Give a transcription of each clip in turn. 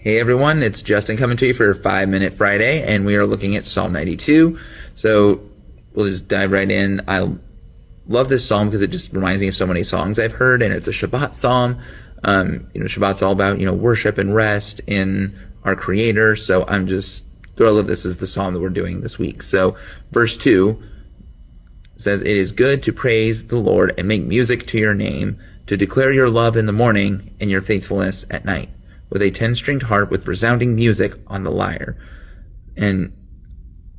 Hey everyone, it's Justin coming to you for 5 Minute Friday, and we are looking at Psalm 92. So we'll just dive right in. I love this psalm because it just reminds me of so many songs I've heard, and it's a Shabbat psalm. Shabbat's all about, worship and rest in our Creator. So I'm just thrilled that this is the psalm that we're doing this week. So verse 2 says, "It is good to praise the Lord and make music to your name, to declare your love in the morning and your faithfulness at night, with a 10-stringed harp with resounding music on the lyre." And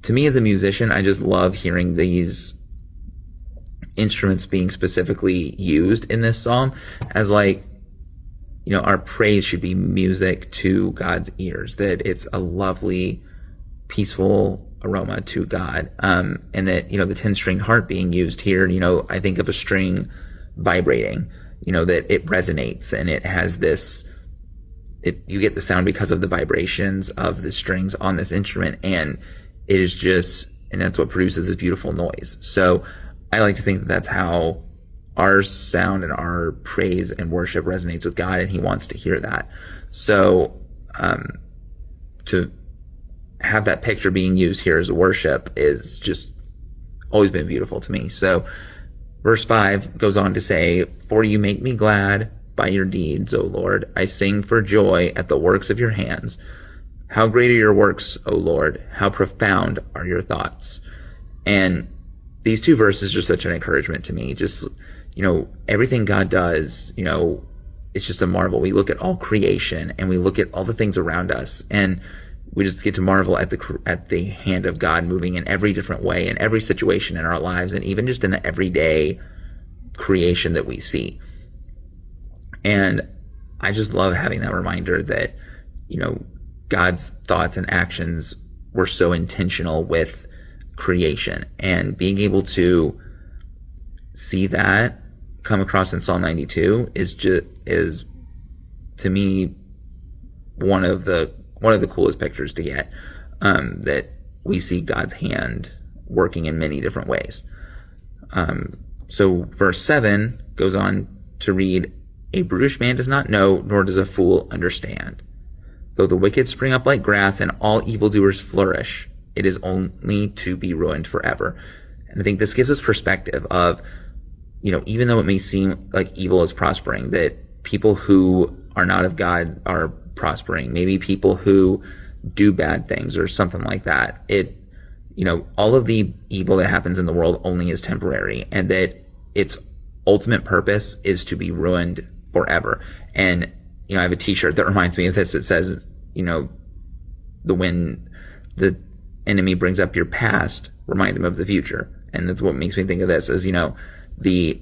to me as a musician, I just love hearing these instruments being specifically used in this psalm as our praise should be music to God's ears, that it's a lovely, peaceful aroma to God. And that, the 10-string harp being used here, I think of a string vibrating, that it resonates and it has this, you get the sound because of the vibrations of the strings on this instrument, and it is just, and that's what produces this beautiful noise. So I like to think that that's how our sound and our praise and worship resonates with God, and He wants to hear that. So to have that picture being used here as a worship is just always been beautiful to me. So verse 5 goes on to say, "For you make me glad by your deeds, O Lord. I sing for joy at the works of your hands. How great are your works, O Lord? How profound are your thoughts?" And these two verses are such an encouragement to me. Just, everything God does, it's just a marvel. We look at all creation and we look at all the things around us, and we just get to marvel at the hand of God moving in every different way in every situation in our lives, and even just in the everyday creation that we see. And I just love having that reminder that, God's thoughts and actions were so intentional with creation, and being able to see that come across in Psalm 92 is to me one of the coolest pictures to get, that we see God's hand working in many different ways. So verse 7 goes on to read, "A brutish man does not know, nor does a fool understand. Though the wicked spring up like grass and all evildoers flourish, it is only to be ruined forever." And I think this gives us perspective of, even though it may seem like evil is prospering, that people who are not of God are prospering, maybe people who do bad things or something like that. All of the evil that happens in the world only is temporary, and that its ultimate purpose is to be ruined forever. And I have a t-shirt that reminds me of this. It says, when the enemy brings up your past, remind him of the future. And that's what makes me think of this is, the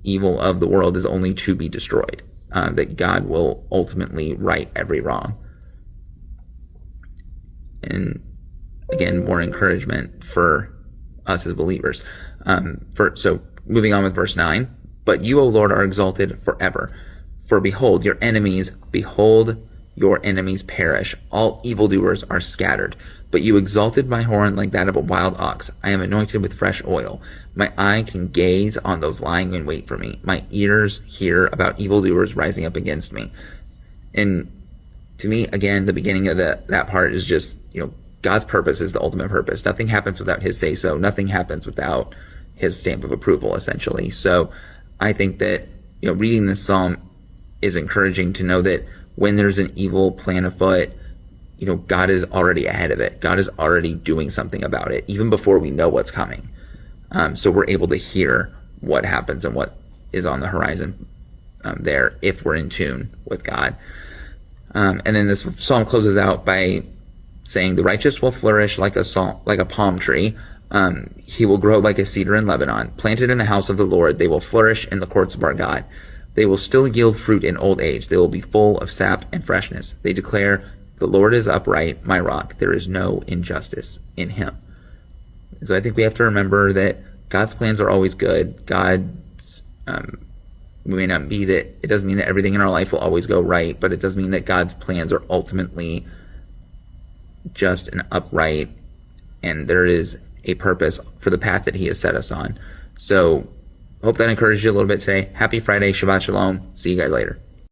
evil of the world is only to be destroyed, that God will ultimately right every wrong. And again, more encouragement for us as believers. So moving on with verse 9, "But you, O Lord, are exalted forever. For behold your enemies perish. All evildoers are scattered. But you exalted my horn like that of a wild ox. I am anointed with fresh oil. My eye can gaze on those lying in wait for me. My ears hear about evildoers rising up against me." And to me, again, the beginning of that part is just, God's purpose is the ultimate purpose. Nothing happens without His say-so. Nothing happens without His stamp of approval, essentially. So I think that, reading this psalm is encouraging to know that when there's an evil plan afoot, God is already ahead of it. God is already doing something about it, even before we know what's coming. So we're able to hear what happens and what is on the horizon there, if we're in tune with God. And then this psalm closes out by saying, "The righteous will flourish like a palm tree. He will grow like a cedar in Lebanon. Planted in the house of the Lord, they will flourish in the courts of our God. They will still yield fruit in old age. They will be full of sap and freshness. They declare, 'The Lord is upright, my rock. There is no injustice in Him.'" So I think we have to remember that God's plans are always good. May not be that, it doesn't mean that everything in our life will always go right, but it does mean that God's plans are ultimately just and upright, and there is a purpose for the path that He has set us on. So hope that encouraged you a little bit today. Happy Friday. Shabbat Shalom. See you guys later.